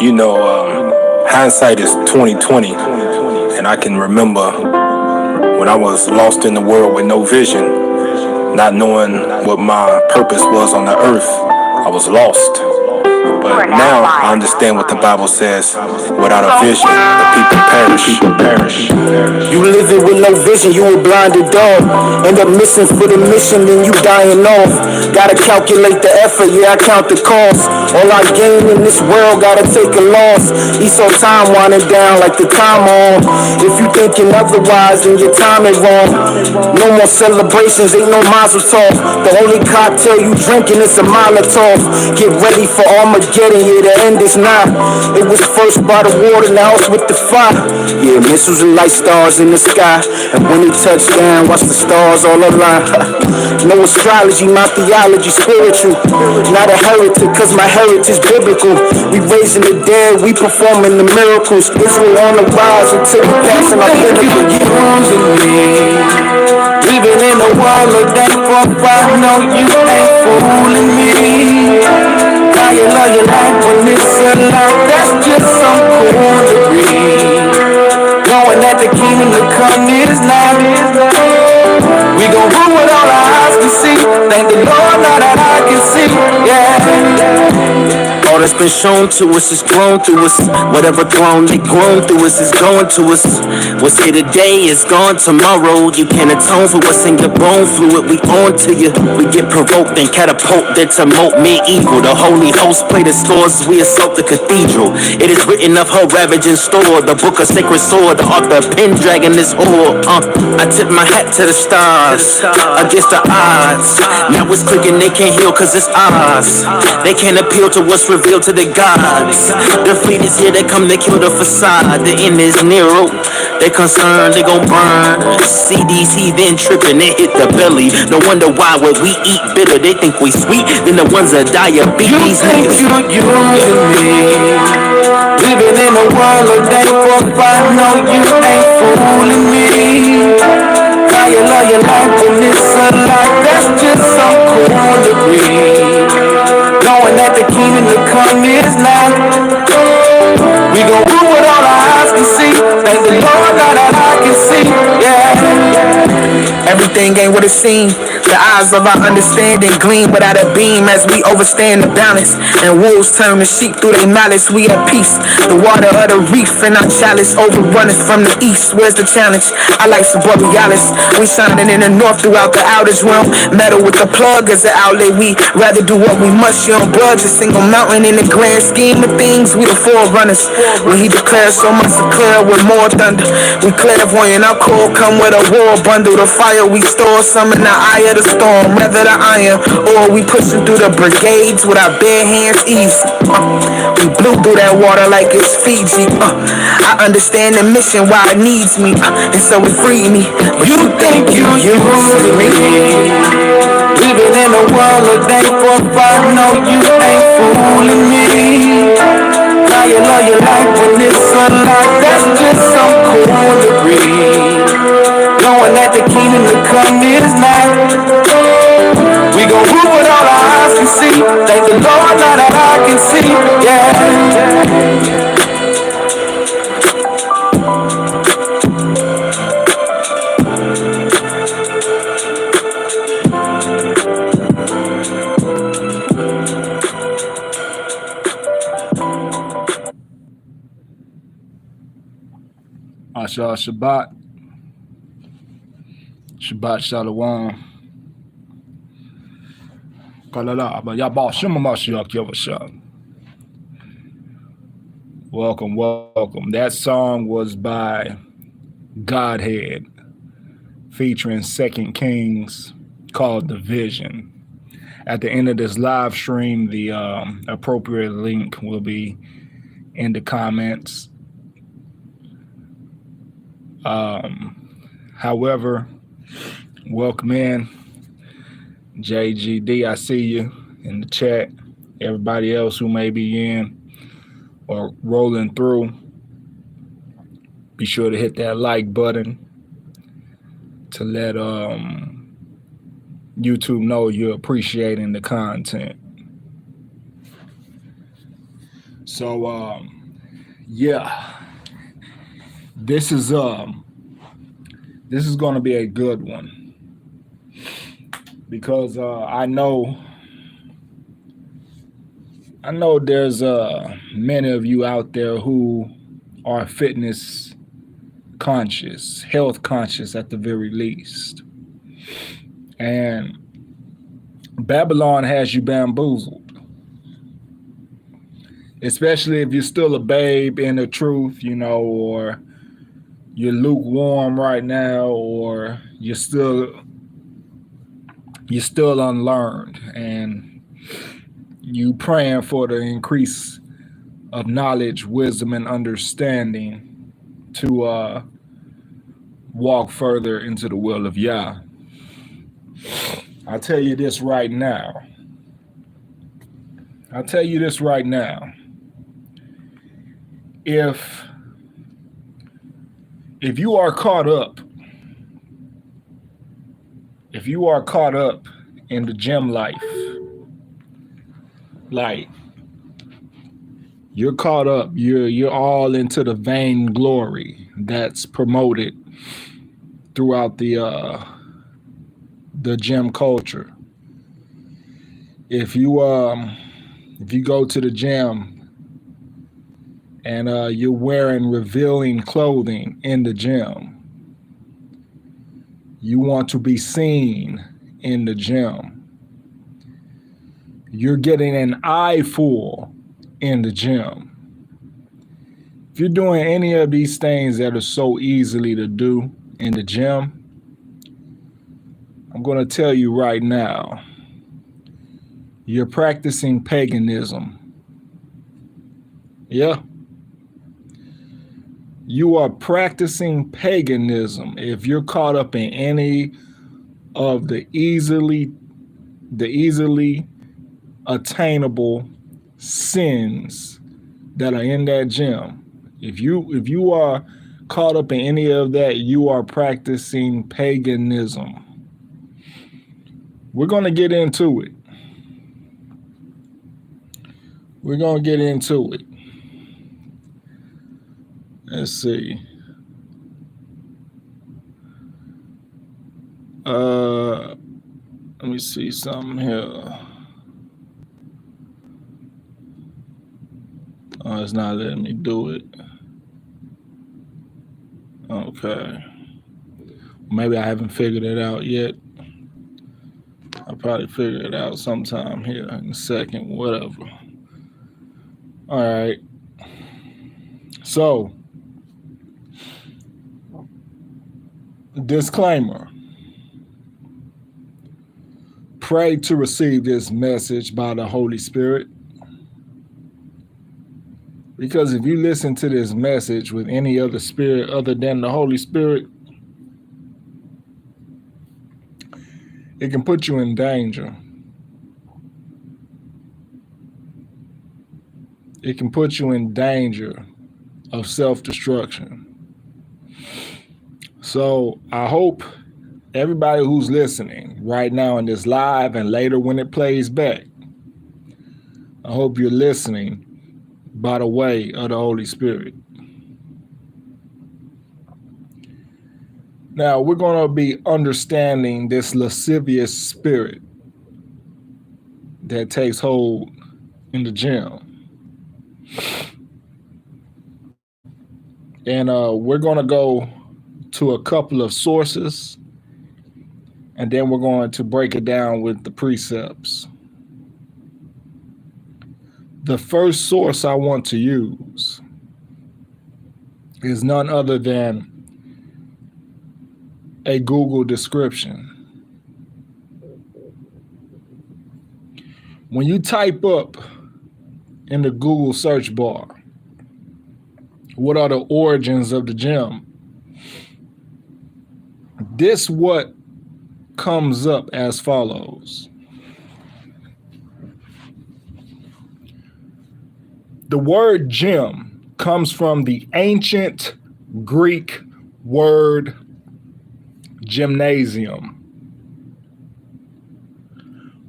Hindsight is 2020, and I can remember when I was lost in the world with no vision, not knowing what my purpose was on the earth. I was lost. But now I understand what the Bible says. Without a vision, the people perish. You living with no vision, you a blinded dog. End up missing for the mission, then you dying off. Gotta calculate the effort, yeah, I count the cost. All I gain in this world, gotta take a loss. Esau time winding down like the time on. If you thinking otherwise, then your time is wrong. No more celebrations, ain't no mazel tov. The only cocktail you drinking is a Molotov. Get ready for Armageddon, yeah, the end is now. It was first by the water, now it's with the fire. Yeah, missiles and light stars in the sky. And when he touched down, watch the stars all align. No astrology, my theology spiritual. Not a heretic, cause my heritage biblical. We raising the dead, we performing the miracles. Israel on the rise until we passing our pinnacle. Using me, living in a world of that fuck, I know you ain't fooling me. How you love your life when it's a life, that's just some cool degree. Knowing that the kingdom to come is now. We gon' rule what all our eyes can see. Thank the Lord now that I can see, yeah. All that's been shown to us is grown through us. Whatever throne they grown through us is going to us. What's here today is gone tomorrow. You can't atone for what's in your bone fluid. We on to you. We get provoked and catapult, then to moat medieval. The holy host play the scores as we assault the cathedral. It is written of her ravaging store. The book of sacred sword, the author pen dragging this whore. I tip my hat to the stars against the odds. Now it's clicking, they can't heal cause it's ours. They can't appeal to what's revealed to the gods. The fleet is here, they come to kill the facade. The end is Nero. They concerned, they gon' burn. CDC then tripping, they hit the belly. No wonder why when we eat bitter, they think we sweet. Then the ones that diabetes. You think you using me? Living in a world of day for five, no, you ain't fooling me. How you love your life when it's a life, that's just some cool degree. Knowing that the kingdom to come is now. We gon' rule what all our eyes can see. Thank the Lord now that I can see, yeah. Everything ain't what it seems. The eyes of our understanding gleam without a beam as we overstand the balance. And wolves turn to sheep through their malice. We at peace. The water of the reef and our chalice overrunning from the east. Where's the challenge? I like Borealis. We shining in the north throughout the outage realm. Metal with the plug as an outlet. We rather do what we must. You don't budge a single mountain in the grand scheme of things. We the forerunners. When he declares so much to clear with more thunder. We clairvoyant. Our core come with a war bundle. The fire we store some in the eye of the storm, rather the iron, or we pushing through the brigades with our bare hands easy. We blew through that water like it's Fiji. I understand the mission, why it needs me, and so it freed me. But you think you using me? Living in a world of day for five, no, you ain't fooling me. How you love your life when it's a life, that's just some cool degree. Knowing that the kingdom to come is now. We gon' rule what all our eyes can see. Thank the Lord now that I can see, yeah. Asha Shabbat. Shabbat Shalom. Welcome. That song was by Godhead, featuring 2 Kings, called The Vision. At the end of this live stream, the appropriate link will be in the comments. However, welcome in. JGD, I see you in the chat. Everybody else who may be in or rolling through, be sure to hit that like button to let YouTube know you're appreciating the content. So Yeah, this is this is going to be a good one because I know there's many of you out there who are fitness conscious, health conscious at the very least. And Babylon has you bamboozled, especially if you're still a babe in the truth, you know, or you're lukewarm right now, or you're still unlearned and you praying for the increase of knowledge, wisdom, and understanding to walk further into the will of Yah. I'll tell you this right now. If you are caught up, in the gym life, like you're caught up, you're all into the vainglory that's promoted throughout the gym culture. If you go to the gym and you're wearing revealing clothing in the gym, you want to be seen in the gym, you're getting an eyeful in the gym. If you're doing any of these things that are so easily to do in the gym, I'm going to tell you right now, you're practicing paganism. Yeah. You are practicing paganism if you're caught up in any of the easily attainable sins that are in that gym. If you are caught up in any of that, you are practicing paganism. We're going to get into it. Let's see. Let me see something here. Oh, it's not letting me do it. Okay. Maybe I haven't figured it out yet. I'll probably figure it out sometime here in a second, whatever. All right. So, disclaimer. Pray to receive this message by the Holy Spirit. Because if you listen to this message with any other spirit other than the Holy Spirit, it can put you in danger. It can put you in danger of self-destruction. So I hope everybody who's listening right now in this live and later when it plays back, I hope you're listening by the way of the Holy Spirit. Now, we're going to be understanding this lascivious spirit that takes hold in the gym. And we're going to go to a couple of sources, and then we're going to break it down with the precepts. The first source I want to use is none other than a Google description. When you type up in the Google search bar, what are the origins of the gym? This what comes up as follows. The word gym comes from the ancient Greek word gymnasium,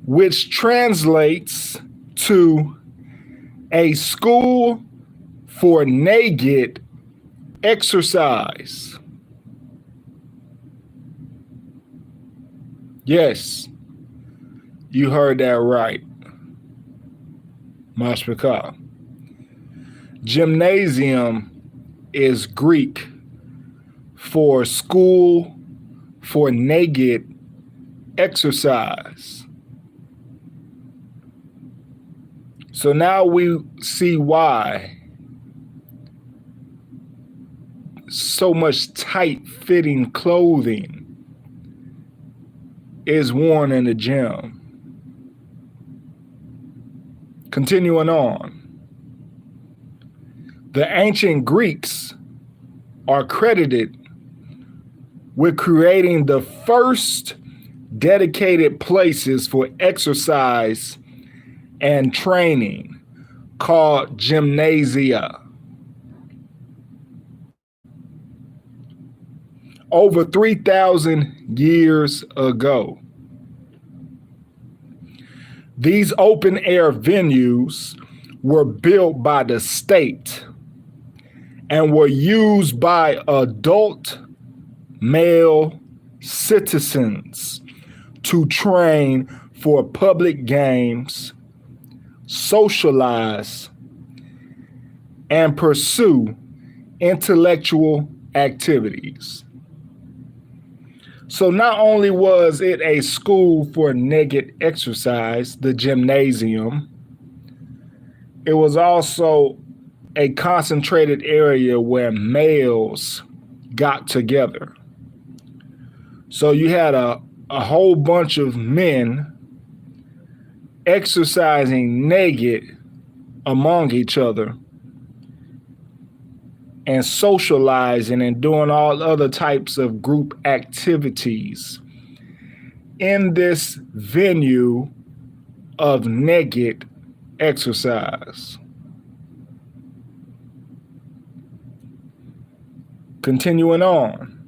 which translates to a school for naked exercise. Yes, you heard that right. Mashpika. Gymnasium is Greek for school for naked exercise. So now we see why so much tight-fitting clothing is worn in the gym. Continuing on. The ancient Greeks are credited with creating the first dedicated places for exercise and training called gymnasia. Over 3,000 years ago. These open air venues were built by the state and were used by adult male citizens to train for public games, socialize, and pursue intellectual activities. So not only was it a school for naked exercise, the gymnasium, it was also a concentrated area where males got together. So you had a whole bunch of men exercising naked among each other and socializing and doing all other types of group activities in this venue of naked exercise. Continuing on,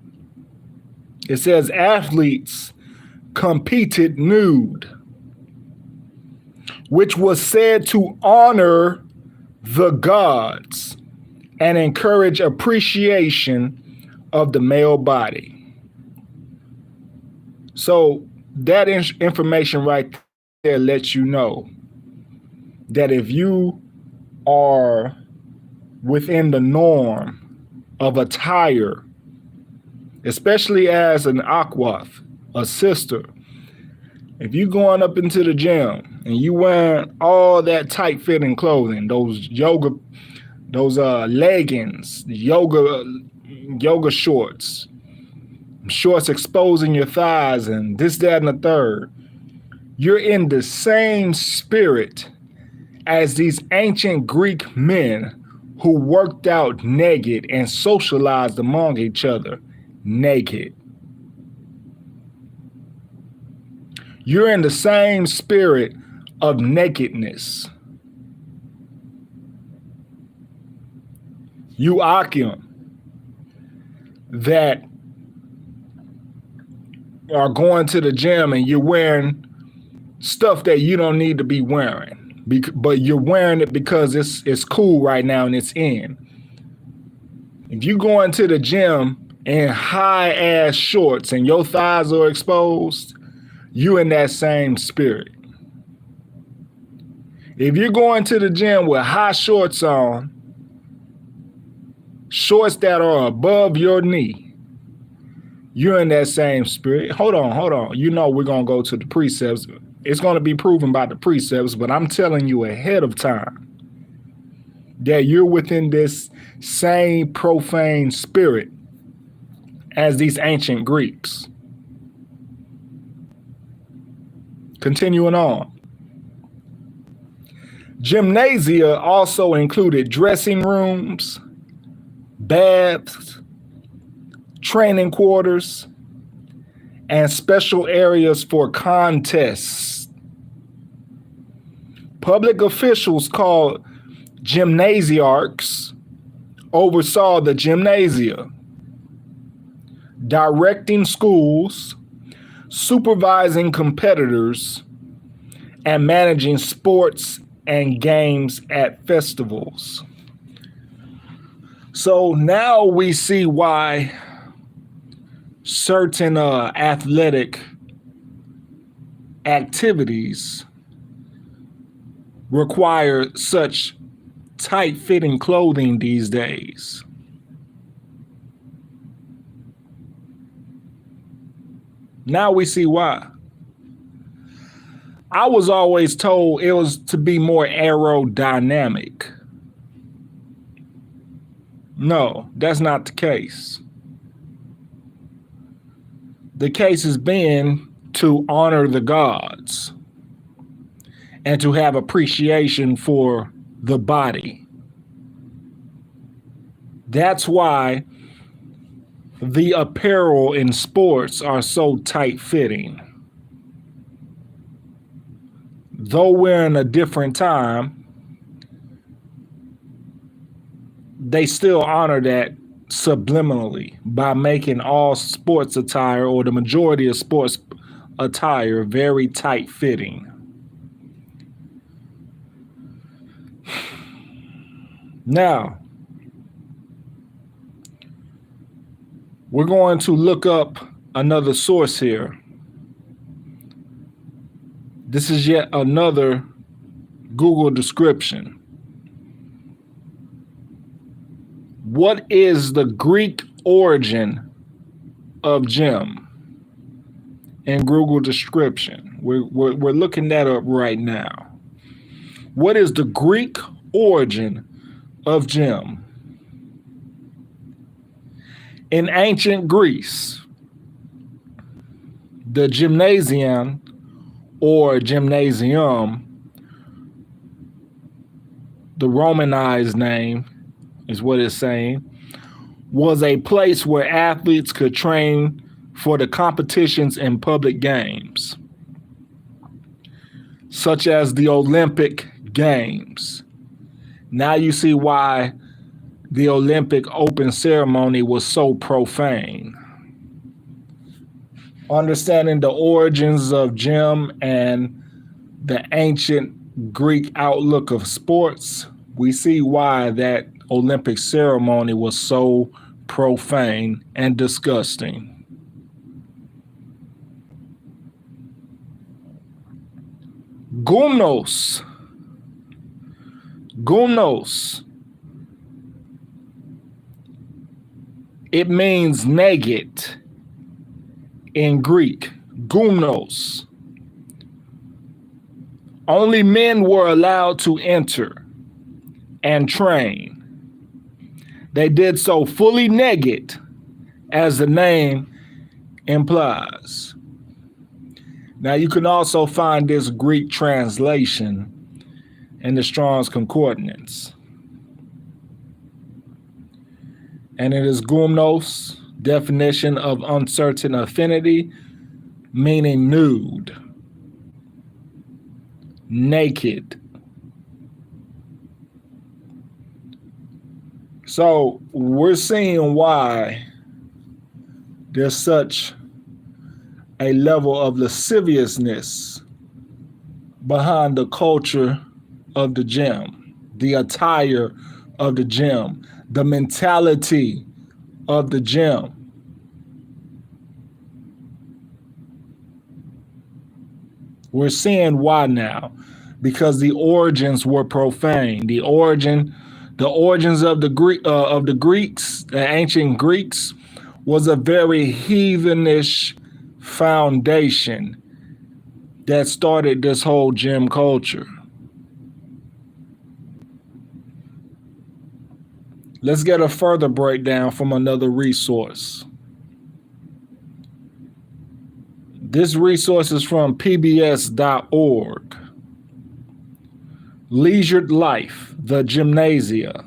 it says athletes competed nude, which was said to honor the gods and encourage appreciation of the male body. So that information right there lets you know that if you are within the norm of attire, especially as an aquath, a sister, if you going up into the gym and you wearing all that tight fitting clothing, those leggings, yoga shorts exposing your thighs and this, that, and the third, you're in the same spirit as these ancient Greek men who worked out naked and socialized among each other naked. You're in the same spirit of nakedness. You Akim that are going to the gym and you're wearing stuff that you don't need to be wearing, but you're wearing it because it's cool right now and it's in. If you go into the gym in high ass shorts and your thighs are exposed, you in that same spirit. If you're going to the gym with high shorts on, shorts that are above your knee, you're in that same spirit. Hold on. You know we're going to go to the precepts. It's going to be proven by the precepts, but I'm telling you ahead of time that you're within this same profane spirit as these ancient Greeks. Continuing on. Gymnasia also included dressing rooms, baths, training quarters, and special areas for contests. Public officials called gymnasiarchs oversaw the gymnasia, directing schools, supervising competitors, and managing sports and games at festivals. So now we see why certain athletic activities require such tight-fitting clothing these days. Now we see why. I was always told it was to be more aerodynamic. No, that's not the case. The case has been to honor the gods and to have appreciation for the body. That's why the apparel in sports are so tight-fitting. Though we're in a different time, they still honor that subliminally by making all sports attire, or the majority of sports attire, very tight-fitting. Now, we're going to look up another source here. This is yet another Google description. What is the Greek origin of gym? In Google description. We're looking that up right now. What is the Greek origin of gym? In ancient Greece, the gymnasium or gymnasium, the Romanized name is what it's saying, was a place where athletes could train for the competitions in public games, such as the Olympic Games. Now you see why the Olympic open ceremony was so profane. Understanding the origins of gym and the ancient Greek outlook of sports, we see why that Olympic ceremony was so profane and disgusting. Gumnos. Gumnos. It means naked in Greek. Gumnos. Only men were allowed to enter and train. They did so fully naked, as the name implies. Now you can also find this Greek translation in the Strong's Concordance. And it is gumnos, definition of uncertain affinity, meaning nude, naked. So we're seeing why there's such a level of lasciviousness behind the culture of the gym, the attire of the gym, the mentality of the gym. We're seeing why now, because the origins were profane. The origins of the Greeks, the ancient Greeks, was a very heathenish foundation that started this whole gym culture. Let's get a further breakdown from another resource. This resource is from pbs.org. Leisured life, the gymnasia.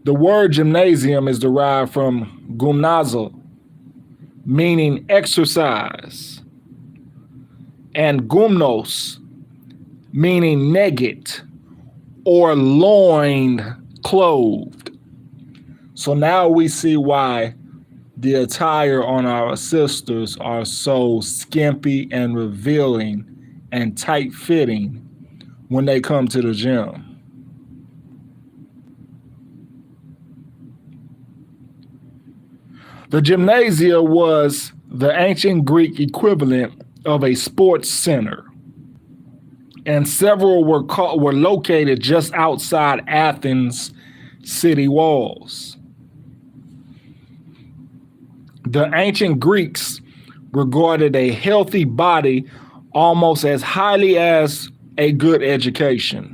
The word gymnasium is derived from gymnazo, meaning exercise, and gumnos, meaning naked or loin clothed. So now we see why the attire on our sisters are so skimpy and revealing and tight-fitting when they come to the gym. The gymnasia was the ancient Greek equivalent of a sports center, and several were located just outside Athens city walls. The ancient Greeks regarded a healthy body almost as highly as a good education.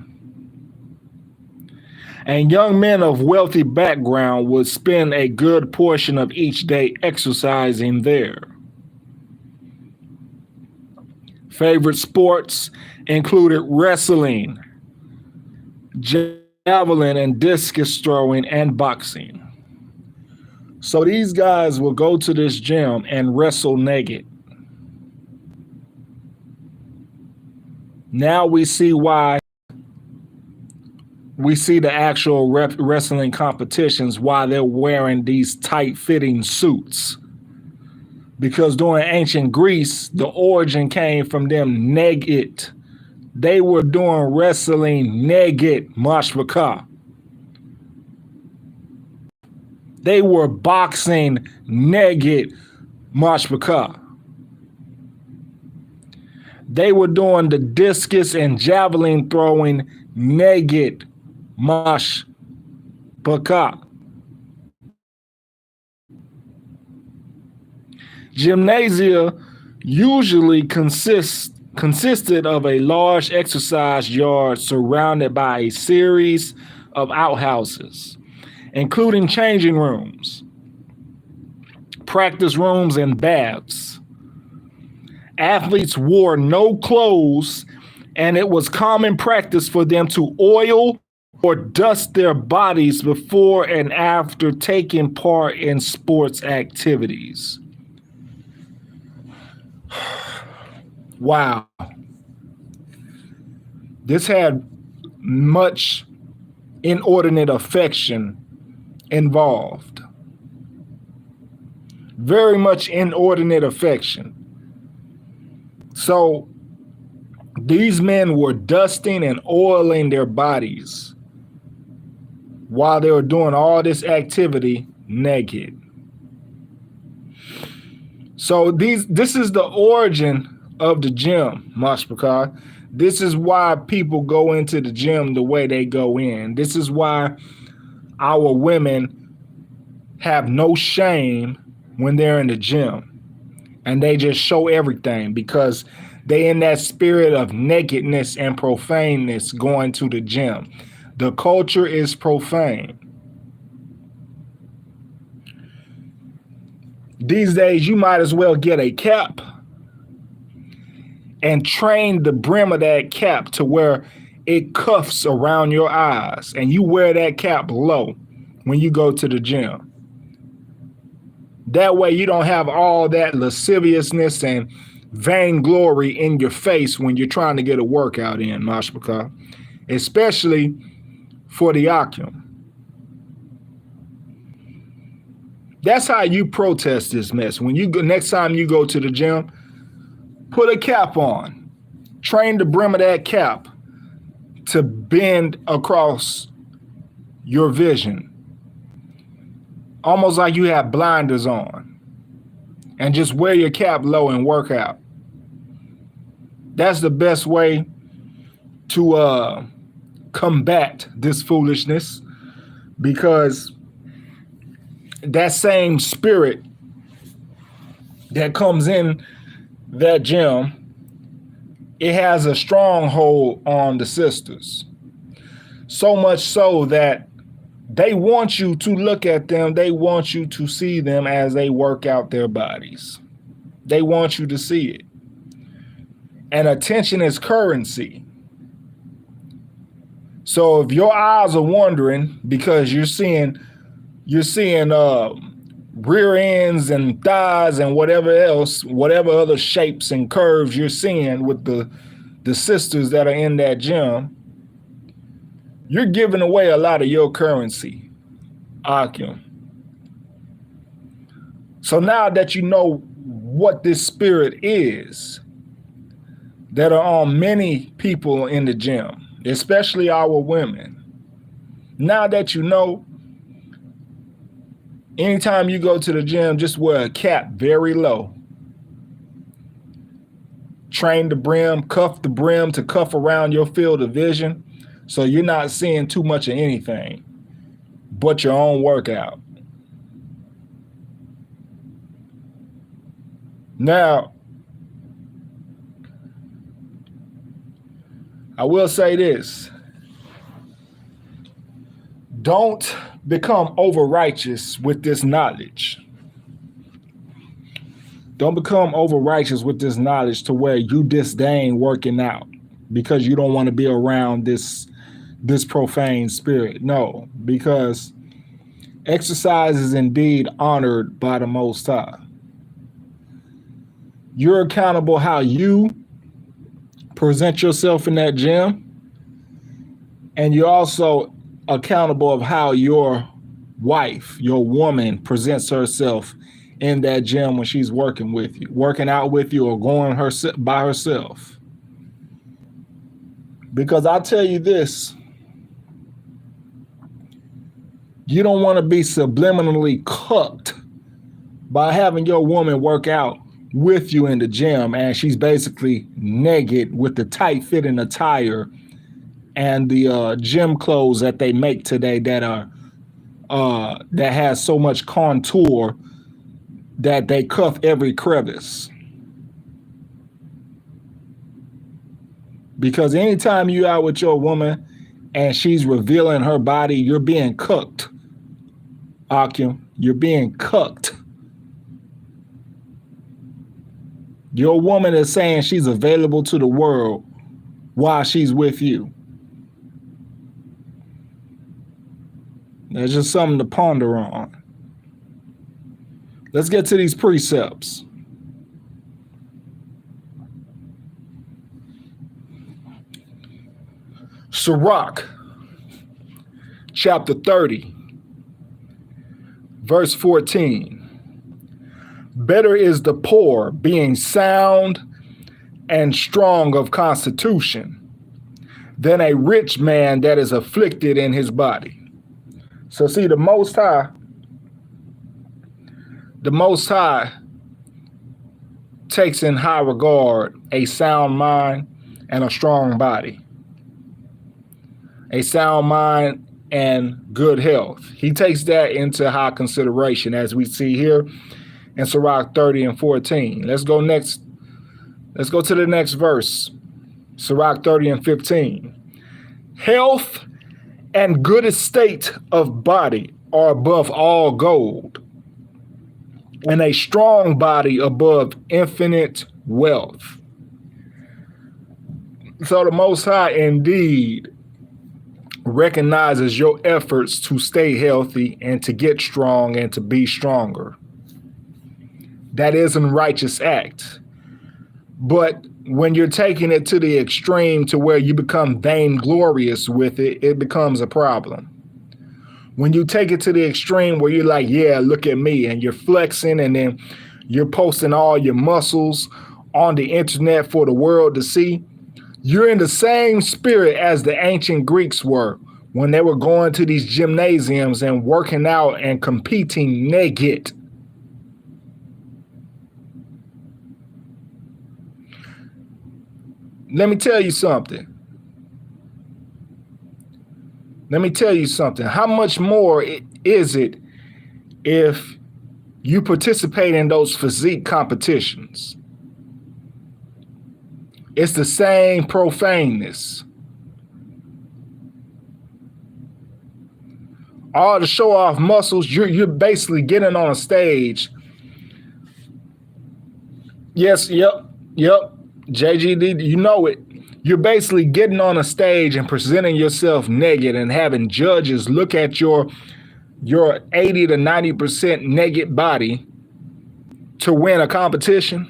And young men of wealthy background would spend a good portion of each day exercising there. Favorite sports included wrestling, javelin and discus throwing, and boxing. So these guys will go to this gym and wrestle naked. Now we see why we see the actual wrestling competitions, why they're wearing these tight-fitting suits. Because during ancient Greece, the origin came from them naked. They were doing wrestling naked, mashbaka. They were boxing naked, mashbaka. They were doing the discus and javelin throwing naked, mashbaka. Gymnasia usually consisted of a large exercise yard surrounded by a series of outhouses, including changing rooms, practice rooms, and baths. Athletes wore no clothes, and it was common practice for them to oil or dust their bodies before and after taking part in sports activities. Wow. This had much inordinate affection involved. Very much inordinate affection. So these men were dusting and oiling their bodies while they were doing all this activity naked. So this is the origin of the gym, Mashbaka. This is why people go into the gym the way they go in. This is why our women have no shame when they're in the gym. And they just show everything because they in that spirit of nakedness and profaneness going to the gym. The culture is profane. These days, you might as well get a cap and train the brim of that cap to where it cuffs around your eyes, and you wear that cap low when you go to the gym. That way you don't have all that lasciviousness and vainglory in your face when you're trying to get a workout in, Mashbaka, especially for the Akim. That's how you protest this mess. When you go, next time you go to the gym, put a cap on. Train the brim of that cap to bend across your vision. Almost like you have blinders on. And just wear your cap low and work out. That's the best way to combat this foolishness, because that same spirit that comes in that gym, it has a stronghold on the sisters. So much so that they want you to look at them. They want you to see them as they work out their bodies. They want you to see it. And attention is currency. So if your eyes are wandering because you're seeing rear ends and thighs and whatever else, whatever other shapes and curves you're seeing with the sisters that are in that gym, you're giving away a lot of your currency, Akim. So now that you know what this spirit is that are on many people in the gym, especially our women, now that you know, Anytime you go to the gym, just wear a cap very low. Train the brim, cuff the brim to cuff around your field of vision, so you're not seeing too much of anything but your own workout. Now, I will say this. Don't become over righteous with this knowledge. Don't become over righteous with this knowledge to where you disdain working out because you don't want to be around this profane spirit. No, because exercise is indeed honored by the Most High. You're accountable how you present yourself in that gym, and you're also accountable of how your wife, your woman, presents herself in that gym when she's working with you, working out with you, or going by herself. Because I'll tell you this, you don't want to be subliminally cooked by having your woman work out with you in the gym and she's basically naked with the tight fitting attire and the gym clothes that they make today that are that has so much contour that they cuff every crevice. Because anytime you out with your woman and she's revealing her body, you're being cooked. Akim, you're being cooked. Your woman is saying she's available to the world while she's with you. There's just something to ponder on. Let's get to these precepts. Sirach, chapter 30, verse 14. Better is the poor being sound and strong of constitution than a rich man that is afflicted in his body. So see, the Most High takes in high regard a sound mind and a strong body. A sound mind and good health. He takes that into high consideration, as we see here in Sirach 30 and 14. Let's go next. Let's go to the next verse. Sirach 30 and 15. Health and good estate of body are above all gold, and a strong body above infinite wealth. So the Most High indeed recognizes your efforts to stay healthy and to get strong and to be stronger. That is a righteous act. But when you're taking it to the extreme to where you become vainglorious with it, it becomes a problem. When you take it to the extreme where you're like, yeah, look at me, and you're flexing and then you're posting all your muscles on the internet for the world to see, you're in the same spirit as the ancient Greeks were when they were going to these gymnasiums and working out and competing naked. Let me tell you something. How much more is it if you participate in those physique competitions? It's the same profaneness. All the show off muscles, you're basically getting on a stage. Yes, yep. JGD, you know it. You're basically getting on a stage and presenting yourself naked and having judges look at your 80 to 90% naked body to win a competition.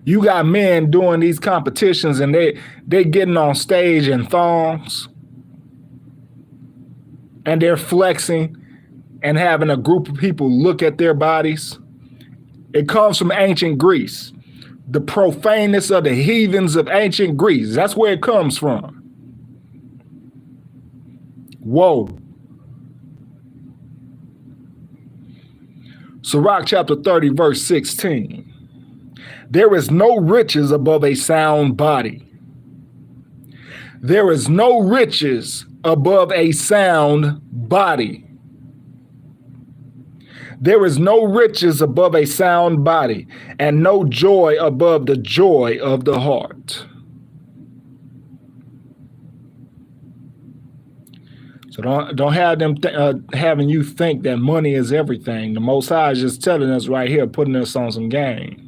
You got men doing these competitions and they getting on stage in thongs and they're flexing and having a group of people look at their bodies. It comes from ancient Greece. The profaneness of the heathens of ancient Greece. That's where it comes from. Whoa. Sirach chapter 30, verse 16. There is no riches above a sound body. There is no riches above a sound body. There is no riches above a sound body, and no joy above the joy of the heart. So don't have them having you think that money is everything. The Most High is just telling us right here, putting us on some game.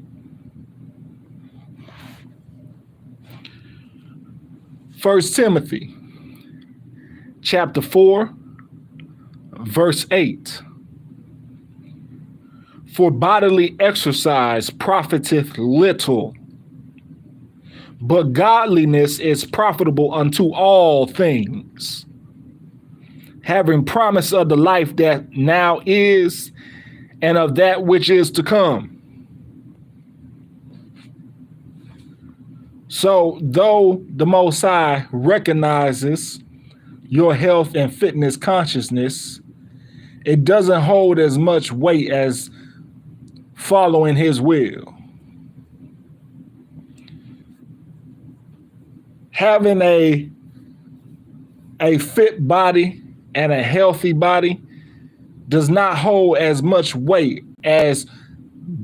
First Timothy chapter 4, verse 8. For bodily exercise profiteth little, but godliness is profitable unto all things, having promise of the life that now is and of that which is to come. So, though the Most High recognizes your health and fitness consciousness, it doesn't hold as much weight as following his will. Having a fit body and a healthy body does not hold as much weight as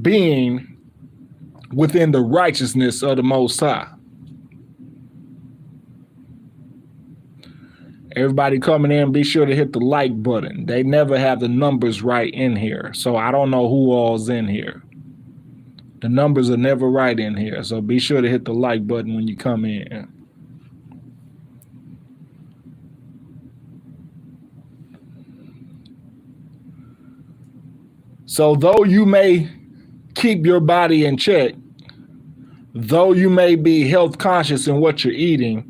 being within the righteousness of the Most High. Everybody coming in, be sure to hit the like button. They never have the numbers right in here, so I don't know who all's in here. The numbers are never right in here, so be sure to hit the like button when you come in. So though you may keep your body in check, though you may be health conscious in what you're eating,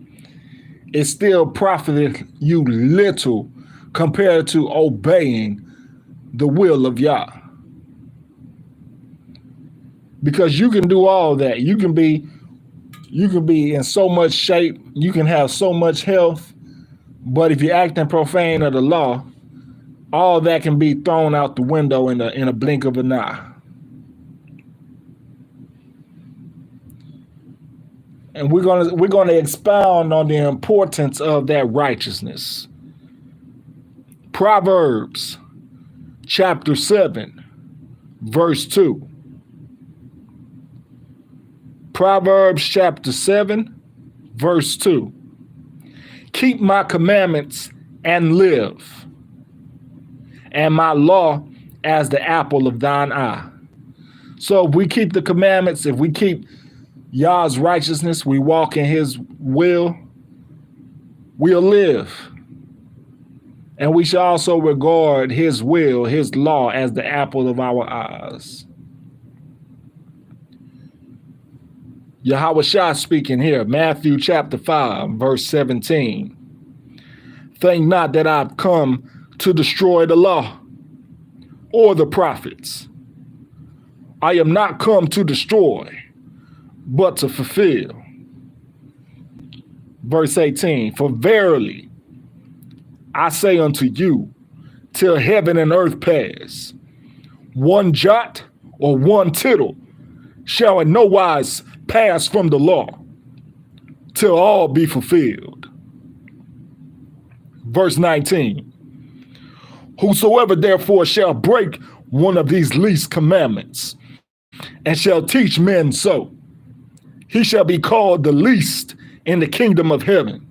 it still profiteth you little compared to obeying the will of Yah. Because you can do all that. You can be in so much shape, you can have so much health, but if you're acting profane of the law, all that can be thrown out the window in a blink of an eye. And we're gonna expound on the importance of that righteousness. Proverbs chapter 7, verse 2. Proverbs chapter 7, verse 2. Keep my commandments and live, and my law as the apple of thine eye. So if we keep the commandments, if we keep Yah's righteousness, we walk in his will, we'll live. And we should also regard his will, his law, as the apple of our eyes. Yahweh Shah speaking here, Matthew chapter 5, verse 17. Think not that I've come to destroy the law or the prophets. I am not come to destroy, but to fulfill. Verse 18, for verily I say unto you, till heaven and earth pass, one jot or one tittle shall in no wise pass from the law, till all be fulfilled. Verse 19, whosoever therefore shall break one of these least commandments, and shall teach men so, he shall be called the least in the kingdom of heaven.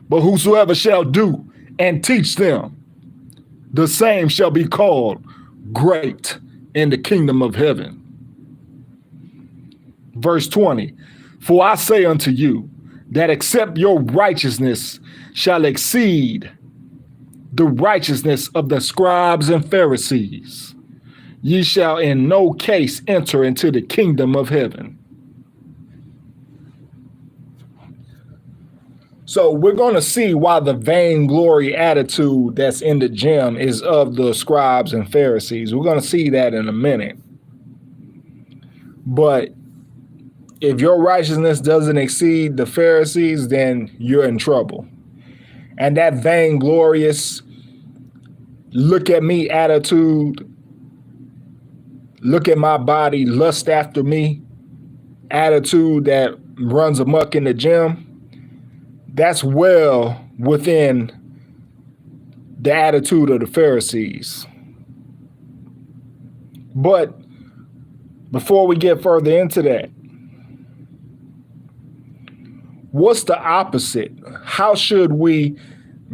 But whosoever shall do and teach them, the same shall be called great in the kingdom of heaven. Verse 20, for I say unto you, that except your righteousness shall exceed the righteousness of the scribes and Pharisees, ye shall in no case enter into the kingdom of heaven. So we're going to see why the vainglory attitude that's in the gem is of the scribes and Pharisees. We're going to see that in a minute. But if your righteousness doesn't exceed the Pharisees, then you're in trouble. and that vainglorious look at me attitude, look at my body, lust after me attitude that runs amok in the gym, that's well within the attitude of the Pharisees. But before we get further into that, what's the opposite? How should we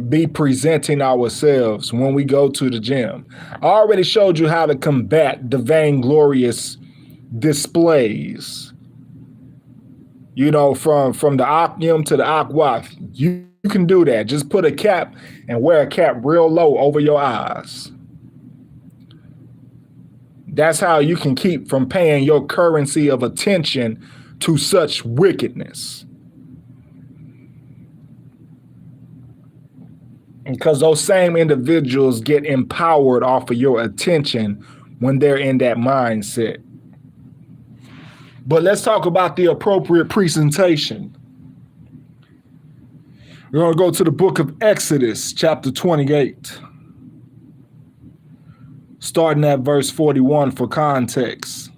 be presenting ourselves when we go to the gym? I already showed you how to combat the vainglorious displays. You know, from the opium to the aquaf. You can do that. Just put a cap and wear a cap real low over your eyes. That's how you can keep from paying your currency of attention to such wickedness. Because those same individuals get empowered off of your attention when they're in that mindset. But let's talk about the appropriate presentation. We're going to go to the book of Exodus, chapter 28, starting at verse 41 for context.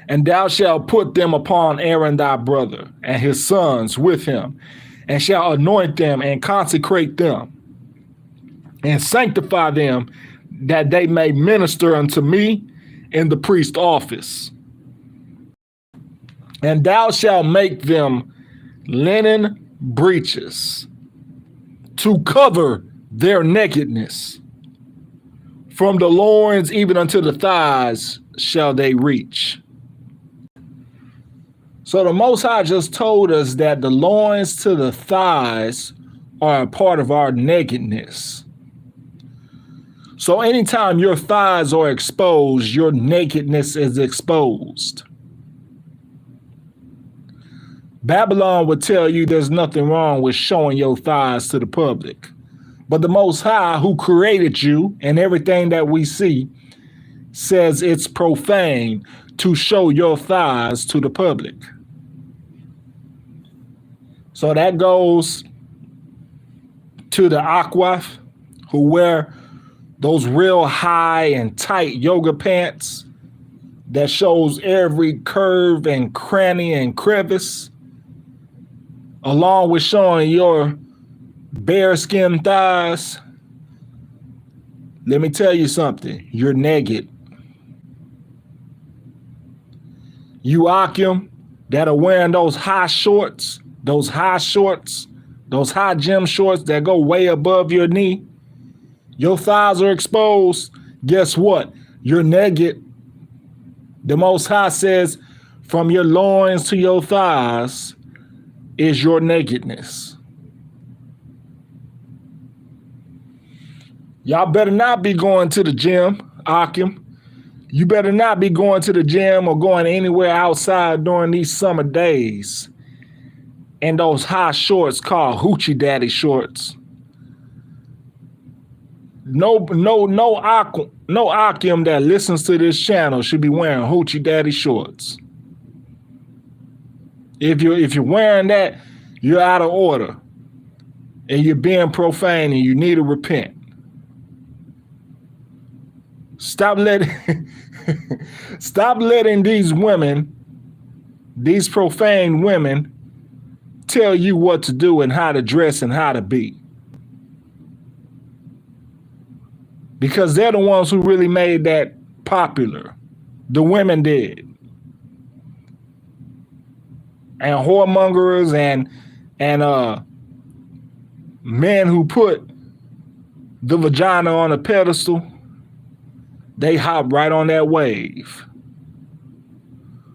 And thou shalt put them upon Aaron thy brother and his sons with him, and shall anoint them and consecrate them and sanctify them, that they may minister unto me in the priest office. And thou shalt make them linen breeches to cover their nakedness. From the loins even unto the thighs shall they reach. So the Most High just told us that the loins to the thighs are a part of our nakedness. So anytime your thighs are exposed, your nakedness is exposed. Babylon would tell you there's nothing wrong with showing your thighs to the public. But the Most High, who created you and everything that we see, says it's profane to show your thighs to the public. So that goes to the aquaf, who wear those real high and tight yoga pants that shows every curve and cranny and crevice, along with showing your bare skin thighs. Let me tell you something. You're naked. You Akim that are wearing those high shorts, those high gym shorts that go way above your knee, your thighs are exposed. Guess what? You're naked. The Most High says, from your loins to your thighs is your nakedness. Y'all better not be going to the gym, Akim. You better not be going to the gym or going anywhere outside during these summer days in those high shorts called hoochie daddy shorts. No Akim that listens to this channel should be wearing hoochie daddy shorts. If you're wearing that, you're out of order and you're being profane and you need to repent. Stop letting these women, these profane women, tell you what to do and how to dress and how to be. Because they're the ones who really made that popular. The women did. And whoremongers and men who put the vagina on a pedestal, they hop right on that wave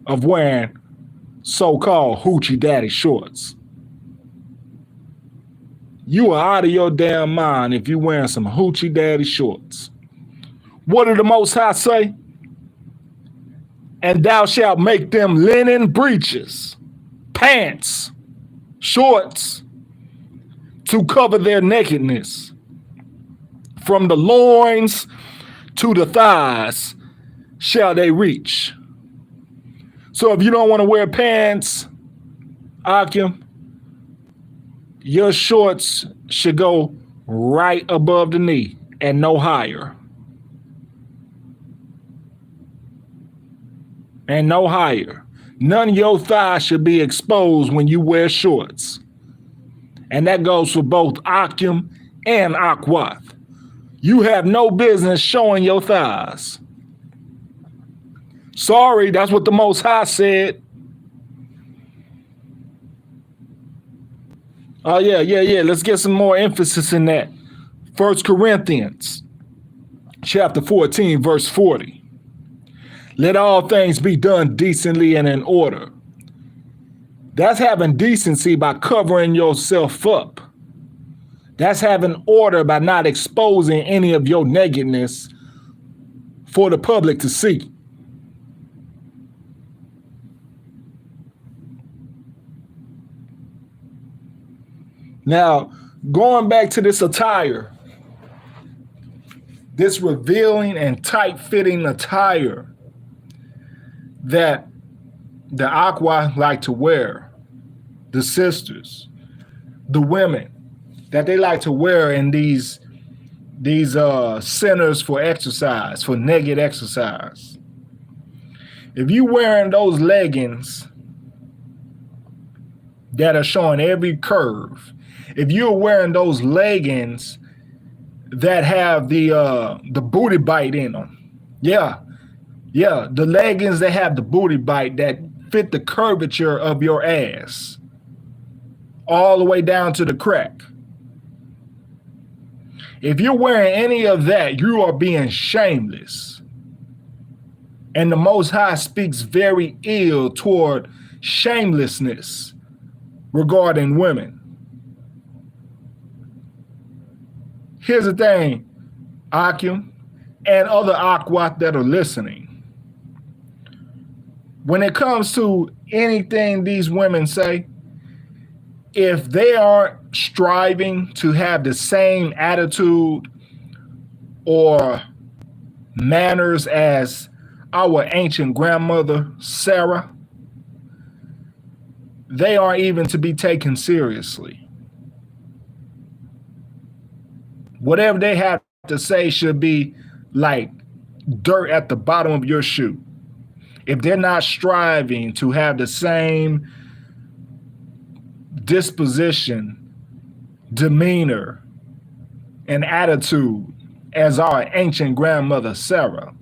of wearing so-called hoochie daddy shorts. You are out of your damn mind if you're wearing some hoochie daddy shorts. What did the Most High say? And thou shalt make them linen breeches, pants, shorts, to cover their nakedness. From the loins to the thighs shall they reach. So if you don't want to wear pants, Akim, Your shorts should go right above the knee and no higher. And no higher. None of your thighs should be exposed when you wear shorts. And that goes for both Akim and Akwath. You have no business showing your thighs. Sorry, that's what the Most High said. Oh, yeah. Let's get some more emphasis in that. 1 Corinthians chapter 14, verse 40. Let all things be done decently and in order. That's having decency by covering yourself up. That's having order by not exposing any of your nakedness for the public to see. Now, going back to this attire, this revealing and tight-fitting attire that the Aqua like to wear, the sisters, the women, that they like to wear in these centers for exercise, for naked exercise. If you wearing those leggings that are showing every curve, if you're wearing those leggings that have the booty bite in them, yeah, the leggings that have the booty bite that fit the curvature of your ass all the way down to the crack. If you're wearing any of that, you are being shameless. And the Most High speaks very ill toward shamelessness regarding women. Here's the thing, Akim and other Akwat that are listening. When it comes to anything these women say, if they aren't striving to have the same attitude or manners as our ancient grandmother, Sarah, they aren't even to be taken seriously. Whatever they have to say should be like dirt at the bottom of your shoe. If they're not striving to have the same disposition, demeanor, and attitude as our ancient grandmother, Sarah,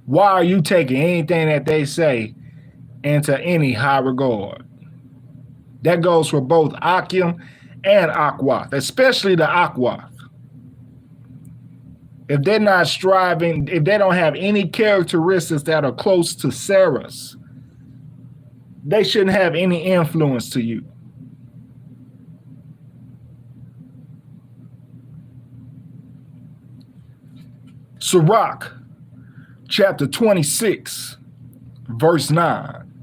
why are you taking anything that they say into any high regard? That goes for both Akim and Akwath, especially the Akwath. If they're not striving, if they don't have any characteristics that are close to Sarah's, they shouldn't have any influence to you. Sirach, chapter 26, verse 9.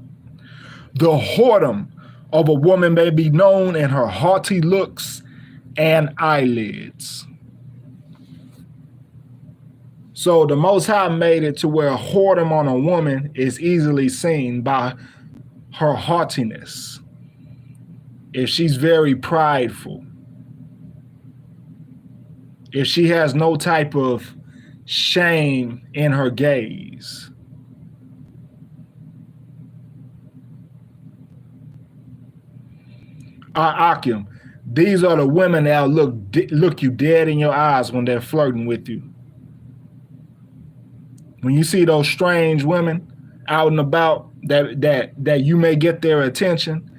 The whoredom of a woman may be known in her haughty looks and eyelids. So the Most High made it to where a whoredom on a woman is easily seen by her haughtiness. If she's very prideful, if she has no type of shame in her gaze. Akim, these are the women that look you dead in your eyes when they're flirting with you. When you see those strange women out and about that you may get their attention,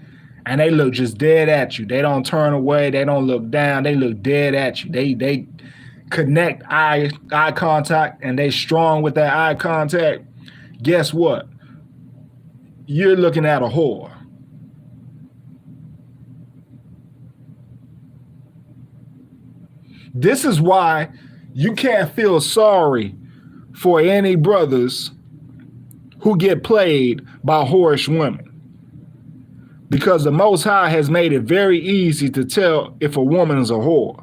and they look just dead at you. They don't turn away. They don't look down. They look dead at you. They connect eye contact, and they strong with that eye contact. Guess what? You're looking at a whore. This is why you can't feel sorry for any brothers who get played by whorish women. Because the Most High has made it very easy to tell if a woman is a whore.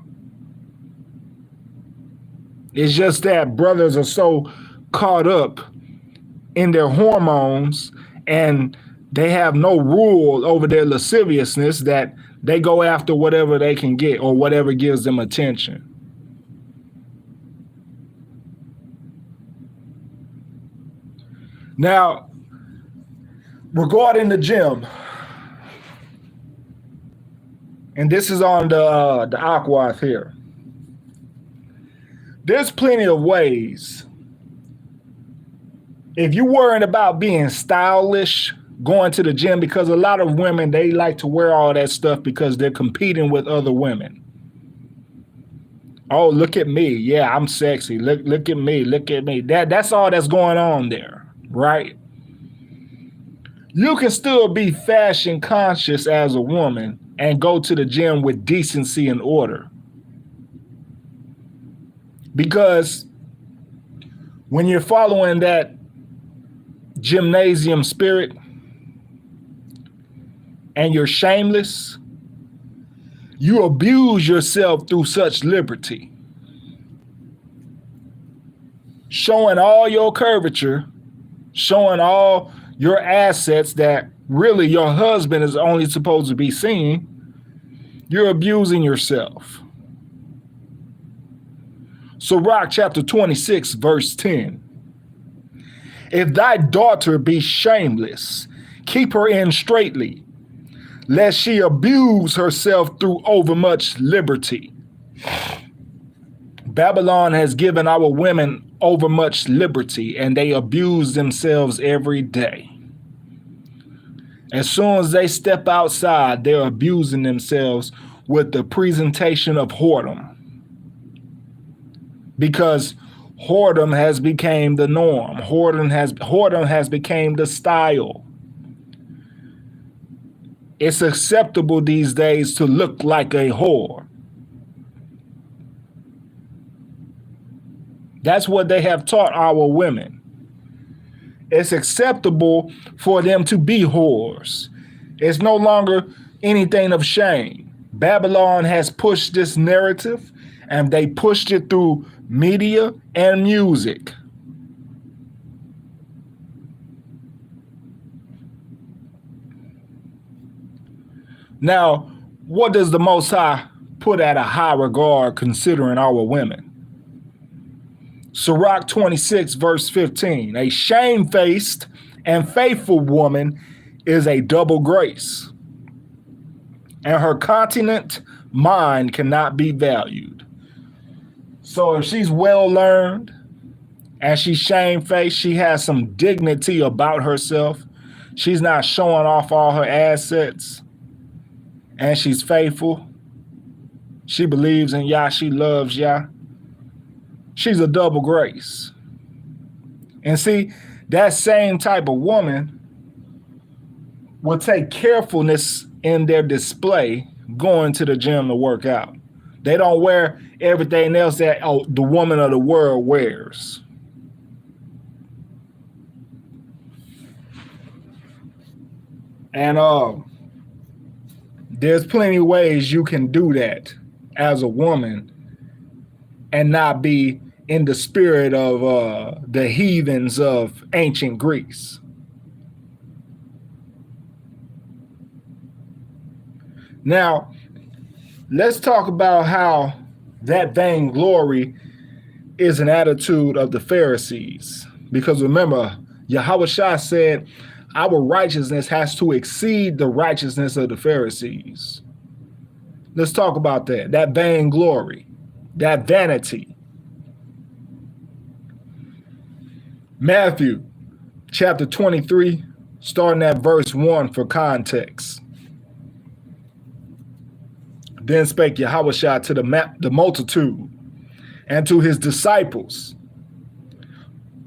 It's just that brothers are so caught up in their hormones and They have no rule over their lasciviousness, that they go after whatever they can get or whatever gives them attention. Now, regarding the gym, and this is on the Aquath here, there's plenty of ways. If you're worried about being stylish, going to the gym, because a lot of women, they like to wear all that stuff because they're competing with other women. Oh, look at me. Yeah, I'm sexy. Look at me. Look at me. That's all that's going on there, right? You can still be fashion conscious as a woman and go to the gym with decency and order. Because when you're following that gymnasium spirit and you're shameless, you abuse yourself through such liberty, showing all your curvature, showing all your assets that really your husband is only supposed to be seeing. You're abusing yourself. Sirach chapter 26, verse 10. If thy daughter be shameless, keep her in straitly, lest she abuse herself through overmuch liberty. Babylon has given our women overmuch liberty, and they abuse themselves every day. As soon as they step outside, they're abusing themselves with the presentation of whoredom. Because whoredom has become the norm. Whoredom has become the style. It's acceptable these days to look like a whore. That's what they have taught our women. It's acceptable for them to be whores. It's no longer anything of shame. Babylon has pushed this narrative, and they pushed it through media and music. Now, what does the Most High put at a high regard considering our women? Sirach 26, verse 15. A shamefaced and faithful woman is a double grace, and her continent mind cannot be valued. So if she's well learned and she's shamefaced, she has some dignity about herself, she's not showing off all her assets, and she's faithful, she believes in Yah, she loves Yah, she's a double grace. And see, that same type of woman will take carefulness in their display going to the gym to work out. They don't wear everything else that the woman of the world wears. And there's plenty of ways you can do that as a woman and not be in the spirit of the heathens of ancient Greece. Now, let's talk about how that vainglory is an attitude of the Pharisees. Because remember, Yahushua said, our righteousness has to exceed the righteousness of the Pharisees. Let's talk about that vainglory, that vanity. Matthew chapter 23, starting at verse 1 for context. Then spake Yahushua to the multitude and to his disciples,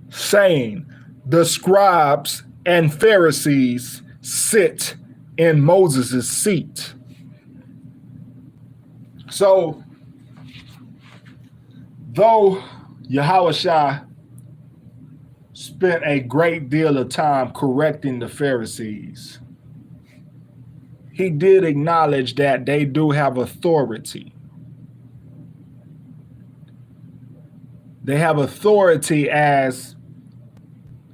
saying, the scribes and Pharisees sit in Moses' seat. So, though Yahushua spent a great deal of time correcting the Pharisees, he did acknowledge that they do have authority. They have authority as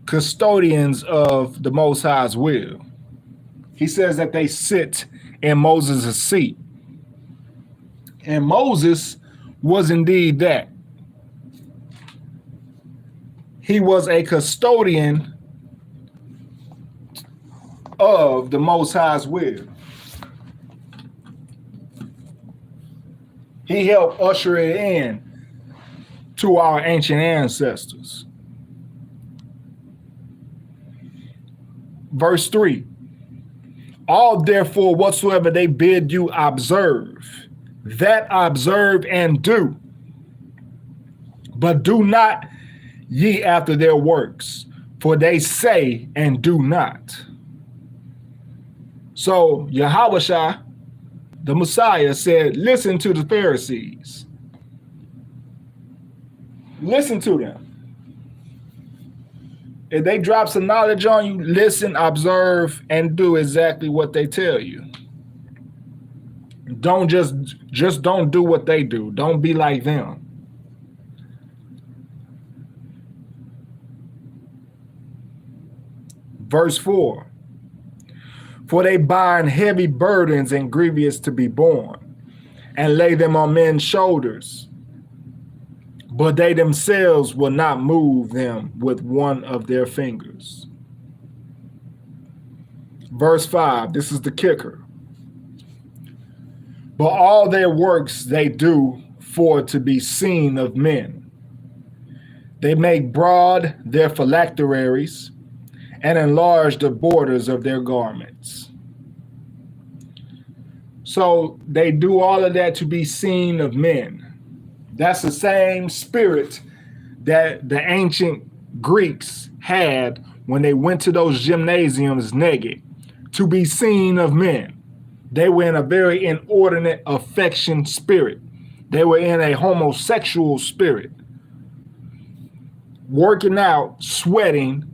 custodians of the Most High's will. He says that they sit in Moses' seat. And Moses was indeed that. He was a custodian of the Most High's will. He helped usher it in to our ancient ancestors. Verse 3. All therefore whatsoever they bid you observe, that observe and do. But do not ye after their works, for they say and do not. So Yahushua, the Messiah, said, listen to the Pharisees. Listen to them. If they drop some knowledge on you, listen, observe, and do exactly what they tell you. Don't just don't do what they do. Don't be like them. Verse 4. For they bind heavy burdens and grievous to be borne, and lay them on men's shoulders, but they themselves will not move them with one of their fingers. Verse 5, this is the kicker. But all their works they do for to be seen of men. They make broad their phylacteries and enlarge the borders of their garments. So they do all of that to be seen of men. That's the same spirit that the ancient Greeks had when they went to those gymnasiums naked, to be seen of men. They were in a very inordinate affection spirit. They were in a homosexual spirit, working out, sweating,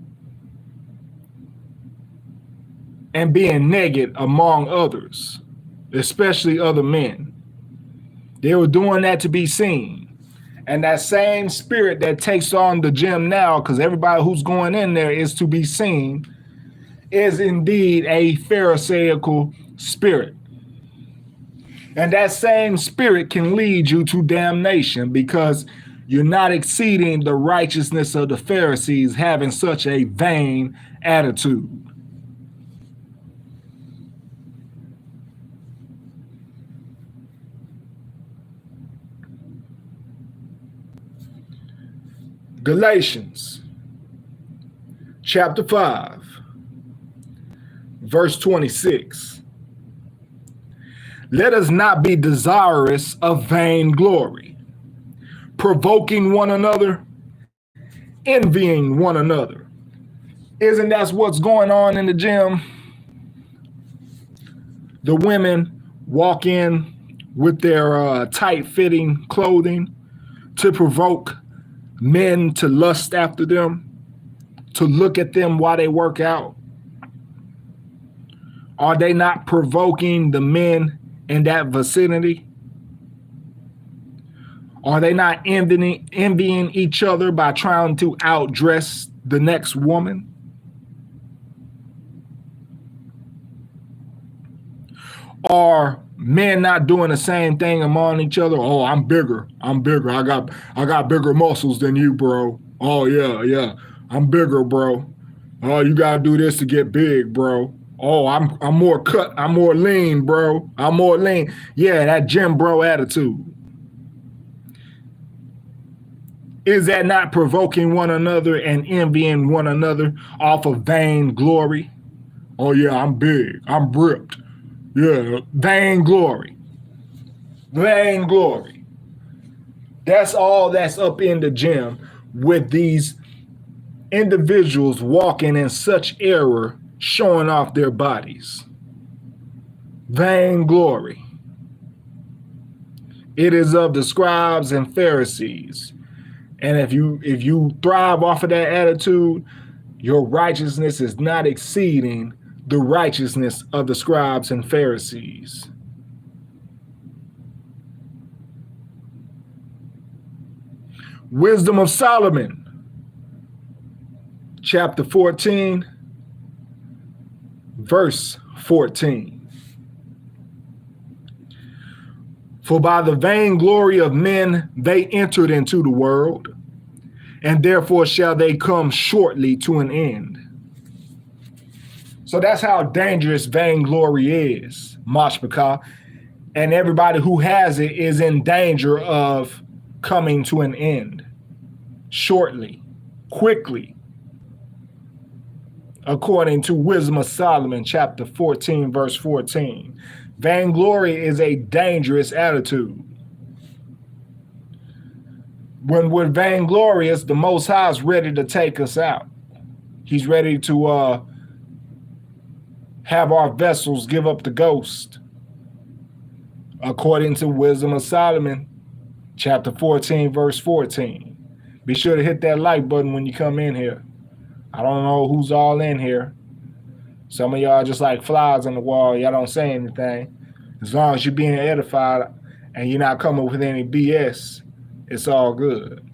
and being naked among others, especially other men. They were doing that to be seen. And that same spirit that takes on the gym now, because everybody who's going in there is to be seen, is indeed a Pharisaical spirit. And that same spirit can lead you to damnation because you're not exceeding the righteousness of the Pharisees, having such a vain attitude. Galatians chapter 5, verse 26. Let us not be desirous of vainglory, provoking one another, envying one another. Isn't that what's going on in the gym? The women walk in with their tight-fitting clothing to provoke men to lust after them, to look at them while they work out. Are they not provoking the men in that vicinity? Are they not envying each other by trying to outdress the next woman? Are men not doing the same thing among each other? Oh, I'm bigger. I got bigger muscles than you, bro. Oh yeah. I'm bigger, bro. Oh, you gotta do this to get big, bro. Oh, I'm more cut. I'm more lean, bro. I'm more lean. Yeah, that gym bro attitude. Is that not provoking one another and envying one another off of vain glory? Oh yeah, I'm big. I'm ripped. Yeah, vainglory. Vainglory. That's all that's up in the gym with these individuals walking in such error, showing off their bodies. Vainglory. It is of the scribes and Pharisees. And if you thrive off of that attitude, your righteousness is not exceeding the righteousness of the scribes and Pharisees. Wisdom of Solomon, chapter 14, verse 14. For by the vainglory of men they entered into the world, and therefore shall they come shortly to an end. So that's how dangerous vainglory is, Mashpaka. And everybody who has it is in danger of coming to an end shortly, quickly, according to Wisdom of Solomon, chapter 14, verse 14. Vainglory is a dangerous attitude. When we're vainglorious, the Most High is ready to take us out. He's ready to have our vessels give up the ghost. According to Wisdom of Solomon, chapter 14, verse 14. Be sure to hit that like button when you come in here. I don't know who's all in here. Some of y'all just like flies on the wall. Y'all don't say anything. As long as you're being edified and you're not coming with any BS, it's all good.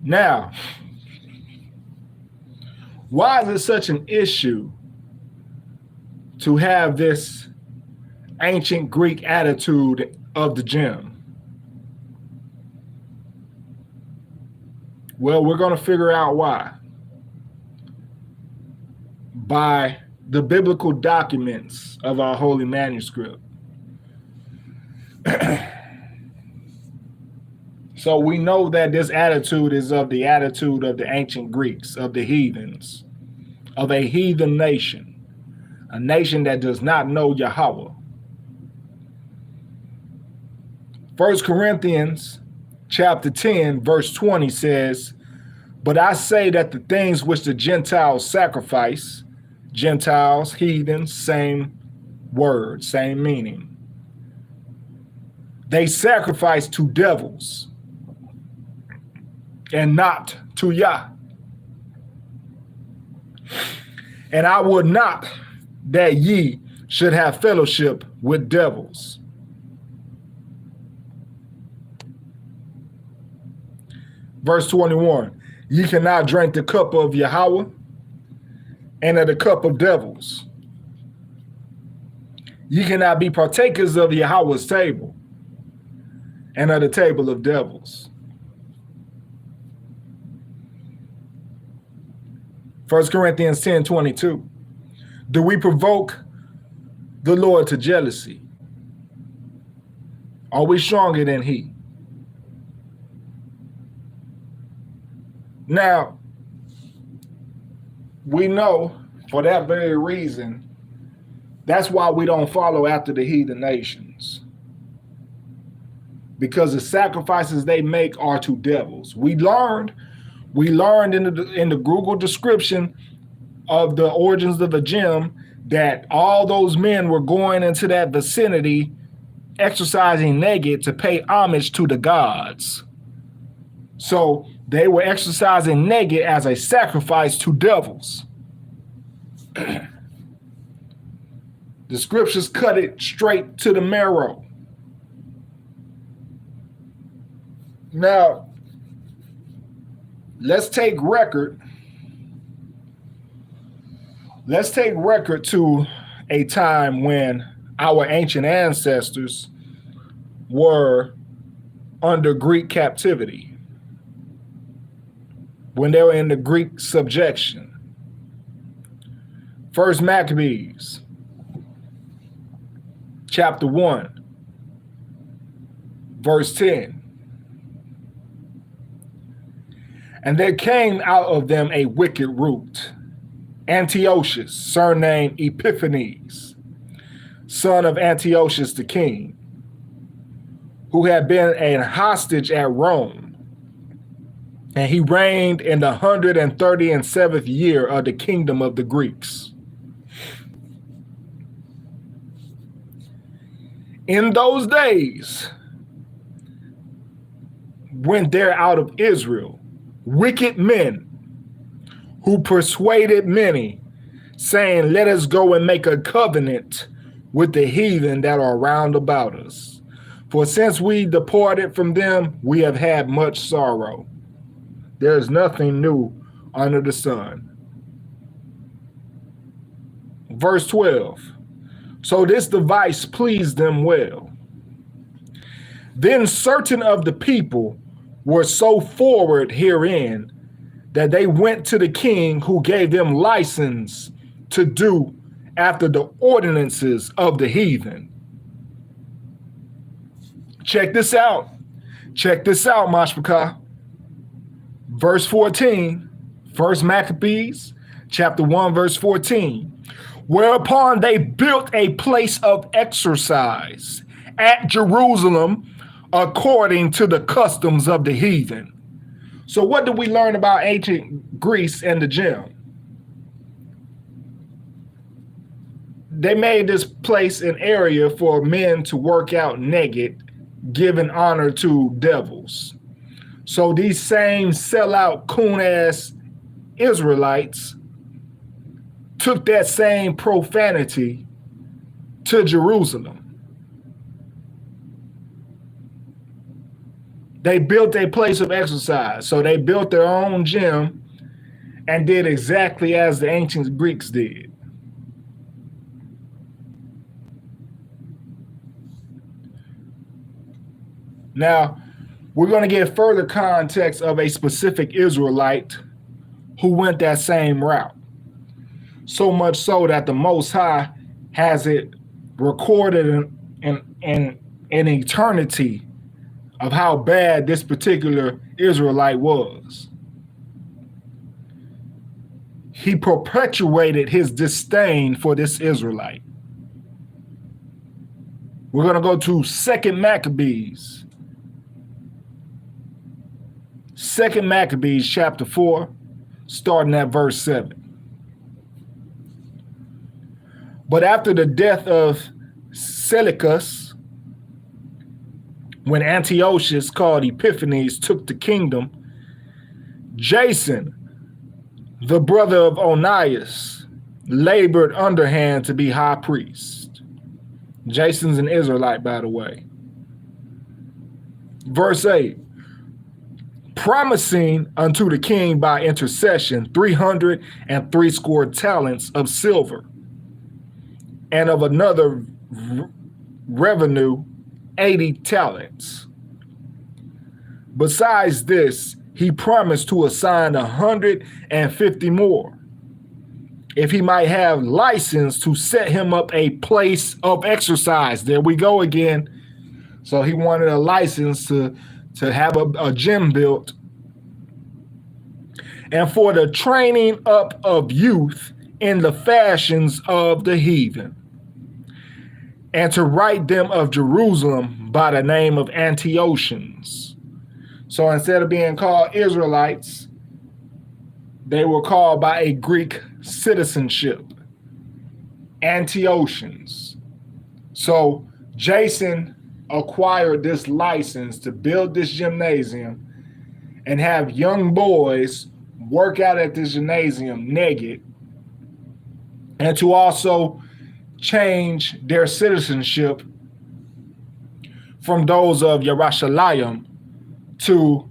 Now, why is it such an issue to have this ancient Greek attitude of the gem? Well, we're going to figure out why. By the biblical documents of our holy manuscript. So we know that this attitude is of the attitude of the ancient Greeks, of the heathens, of a heathen nation, a nation that does not know Yahweh. 1 Corinthians chapter 10, verse 20 says, but I say that the things which the Gentiles sacrifice, Gentiles, heathens, same word, same meaning. They sacrifice to devils and not to Yah. And I would not that ye should have fellowship with devils. Verse 21, ye cannot drink the cup of Yahweh and of the cup of devils. Ye cannot be partakers of Yahweh's table and of the table of devils. 1 Corinthians 10:22. Do we provoke the Lord to jealousy? Are we stronger than he? Now, we know for that very reason, that's why we don't follow after the heathen nations. Because the sacrifices they make are to devils. We learned in the Google description of the origins of the gem that all those men were going into that vicinity exercising naked to pay homage to the gods. So they were exercising naked as a sacrifice to devils. The scriptures cut it straight to the marrow. Now, let's take record to a time when our ancient ancestors were under Greek captivity, when they were in the Greek subjection. First Maccabees, chapter 1, verse 10. And there came out of them a wicked root, Antiochus, surnamed Epiphanes, son of Antiochus the king, who had been a hostage at Rome. And he reigned in the 137th year of the kingdom of the Greeks. In those days went there out of Israel wicked men who persuaded many, saying, let us go and make a covenant with the heathen that are round about us. For since we departed from them, we have had much sorrow. There is nothing new under the sun. Verse 12. So this device pleased them well. Then certain of the people were so forward herein that they went to the king, who gave them license to do after the ordinances of the heathen. Check this out. Check this out, Mashpaka. Verse 14, 1 Maccabees, chapter 1, verse 14. Whereupon they built a place of exercise at Jerusalem according to the customs of the heathen. So what do we learn about ancient Greece and the gym? They made this place an area for men to work out naked, giving honor to devils. So these same sellout coon-ass Israelites took that same profanity to Jerusalem. They built a place of exercise. So they built their own gym and did exactly as the ancient Greeks did. Now, we're going to get further context of a specific Israelite who went that same route. So much so that the Most High has it recorded in eternity of how bad this particular Israelite was. He perpetuated his disdain for this Israelite. We're going to go to 2 Maccabees. 2 Maccabees chapter 4, starting at verse 7. But after the death of Seleucus, when Antiochus, called Epiphanes, took the kingdom, Jason, the brother of Onias, labored underhand to be high priest. Jason's an Israelite, by the way. Verse 8. Promising unto the king by intercession 360 talents of silver, and of another revenue 80 talents. Besides this, he promised to assign 150 more, if he might have license to set him up a place of exercise. There we go again. So he wanted a license to have a gym built, and for the training up of youth in the fashions of the heathen, and to write them of Jerusalem by the name of Antiochians. So instead of being called Israelites, they were called by a Greek citizenship, Antiochians. So Jason acquired this license to build this gymnasium and have young boys work out at this gymnasium naked, and to also change their citizenship from those of Yerushalayim to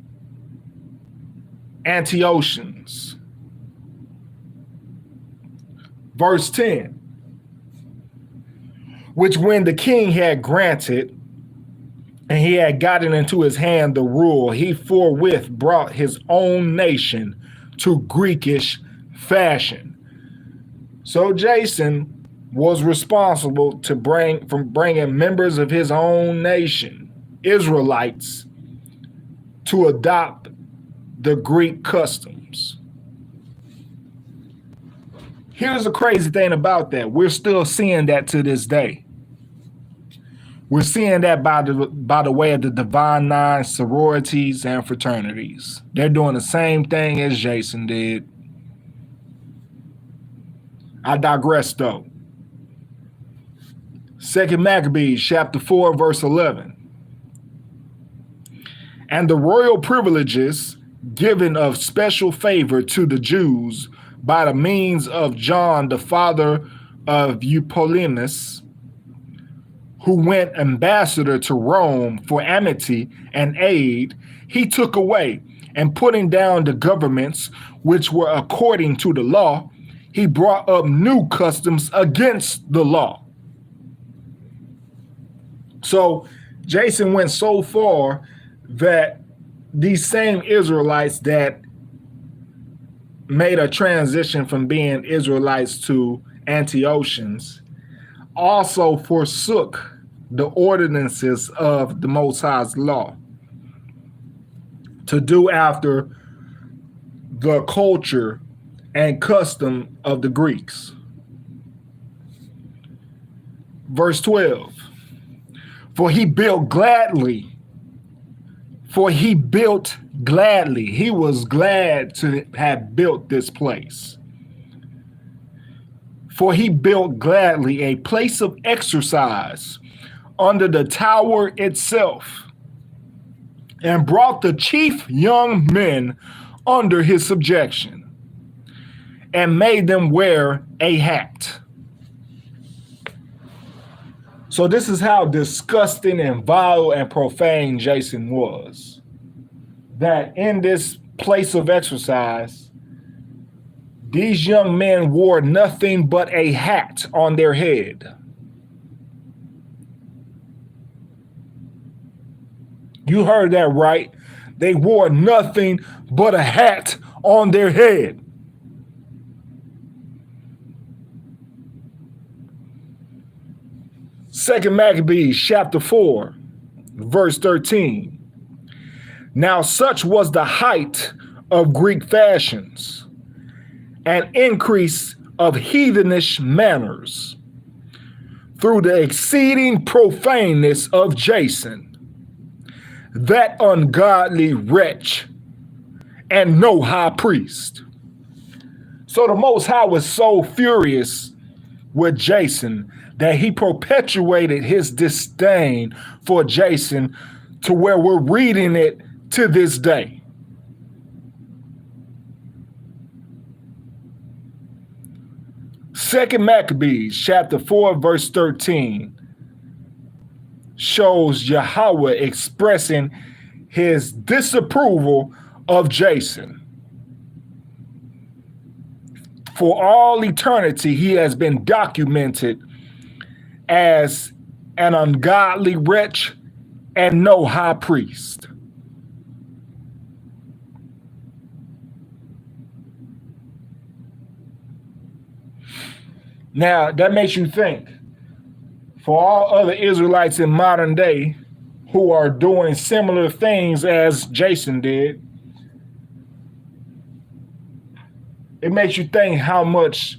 Antiochians. Verse 10, which when the king had granted, and he had gotten into his hand the rule, he forthwith brought his own nation to Greekish fashion. So Jason was responsible to bringing members of his own nation, Israelites, to adopt the Greek customs. Here's the crazy thing about that. We're still seeing that to this day. We're seeing that by the way of the Divine Nine sororities and fraternities. They're doing the same thing as Jason did. I digress though. 2 Maccabees chapter 4, verse 11. And the royal privileges given of special favor to the Jews by the means of John, the father of Eupolemus, who went ambassador to Rome for amity and aid, he took away, and putting down the governments which were according to the law, he brought up new customs against the law. So Jason went so far that these same Israelites that made a transition from being Israelites to Antiochians also forsook the ordinances of the Most High's law to do after the culture and custom of the Greeks. Verse 12, for he built gladly. He was glad to have built this place. For he built gladly a place of exercise under the tower itself, and brought the chief young men under his subjection, and made them wear a hat. So this is how disgusting and vile and profane Jason was. That in this place of exercise, these young men wore nothing but a hat on their head. You heard that right. They wore nothing but a hat on their head. Second Maccabees chapter 4, verse 13. Now such was the height of Greek fashions, an increase of heathenish manners, through the exceeding profaneness of Jason, that ungodly wretch, and no high priest. So the Most High was so furious with Jason that he perpetuated his disdain for Jason to where we're reading it to this day. Second Maccabees chapter 4 verse 13 shows Yahweh expressing his disapproval of Jason. For all eternity, he has been documented as an ungodly wretch and no high priest. Now, that makes you think, for all other Israelites in modern day who are doing similar things as Jason did, it makes you think how much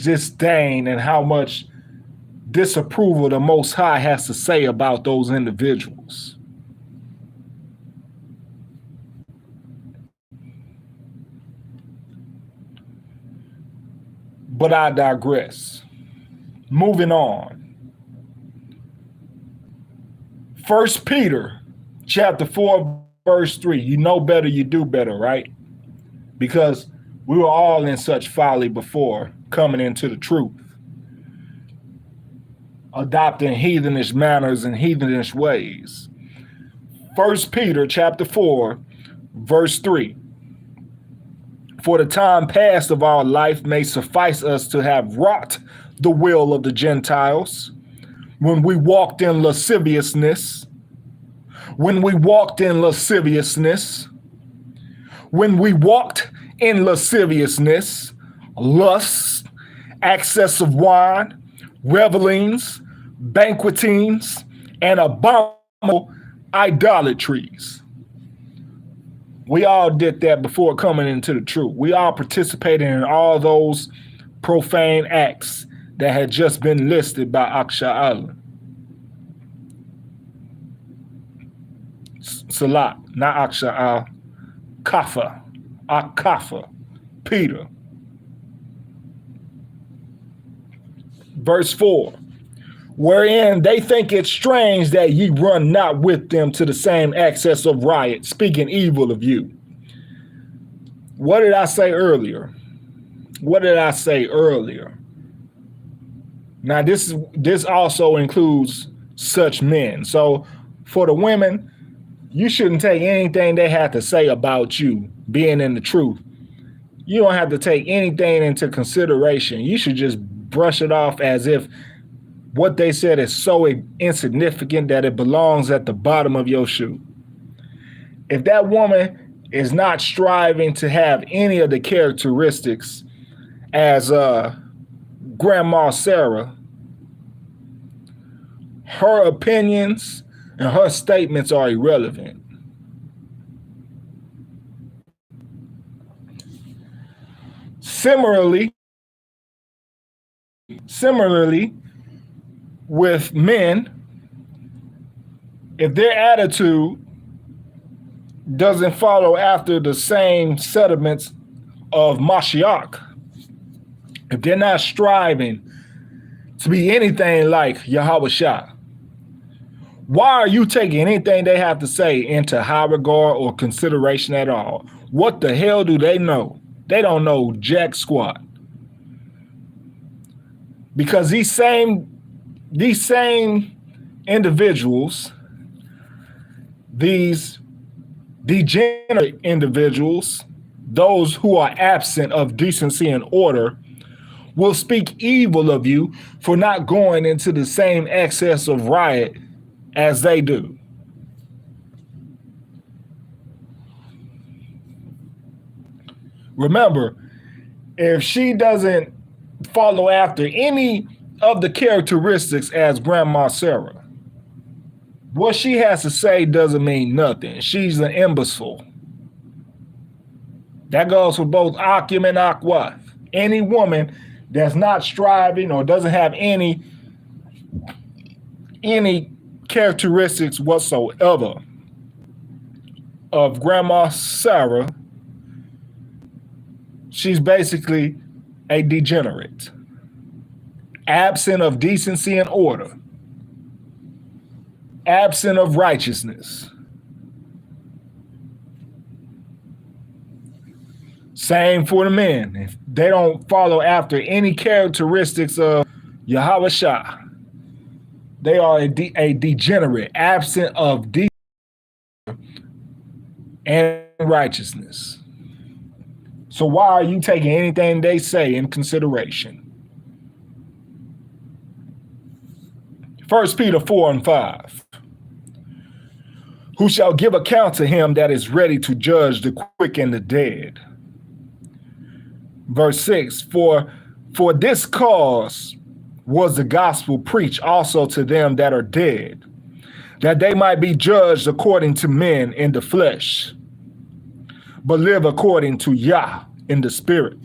disdain and how much disapproval the Most High has to say about those individuals. But I digress. Moving on. 1 Peter chapter 4, verse 3. You know better, you do better, right? Because we were all in such folly before coming into the truth, adopting heathenish manners and heathenish ways. 1 Peter chapter 4, verse 3. For the time past of our life may suffice us to have wrought the will of the Gentiles, when we walked in lasciviousness, when we walked in lasciviousness, lusts, excess of wine, revelings, banquetings, and abominable idolatries. We all did that before coming into the truth. We all participated in all those profane acts that had just been listed by Aksha'al. Salat, not Aksha'al, Kafa, Akafa, Peter. Verse 4. Wherein they think it strange that ye run not with them to the same excess of riot, speaking evil of you. What did I say earlier? Now, this also includes such men. So for the women, you shouldn't take anything they have to say about you being in the truth. You don't have to take anything into consideration. You should just brush it off as if what they said is so insignificant that it belongs at the bottom of your shoe. If that woman is not striving to have any of the characteristics as Grandma Sarah, her opinions and her statements are irrelevant. Similarly, with men, if their attitude doesn't follow after the same sentiments of Mashiach, if they're not striving to be anything like Yahweh Shah, why are you taking anything they have to say into high regard or consideration at all? What the hell do they know? They don't know jack squat. Because these same individuals, these degenerate individuals, those who are absent of decency and order, will speak evil of you for not going into the same excess of riot as they do. Remember, if she doesn't follow after any of the characteristics as Grandma Sarah, what she has to say doesn't mean nothing. She's an imbecile. That goes for both Akim and Akwath. Any woman that's not striving or doesn't have any characteristics whatsoever of Grandma Sarah, she's basically a degenerate, absent of decency and order, absent of righteousness. Same for the men. If they don't follow after any characteristics of Yahweh Shah, they are a degenerate, absent of decency and righteousness. So why are you taking anything they say in consideration? 1 Peter 4:5. Who shall give account to him that is ready to judge the quick and the dead? Verse 6, for this cause was the gospel preached also to them that are dead, that they might be judged according to men in the flesh, but live according to Yah in the spirit.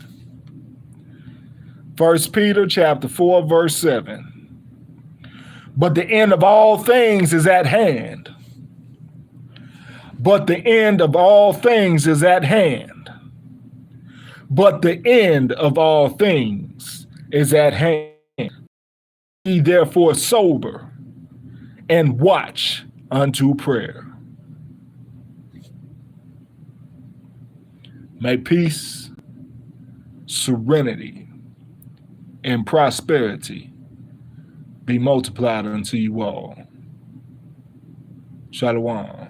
1 Peter chapter 4, verse 7. But the end of all things is at hand. But the end of all things is at hand. But the end of all things is at hand. Be therefore sober and watch unto prayer. May peace, serenity, and prosperity be multiplied unto you all. Shalom.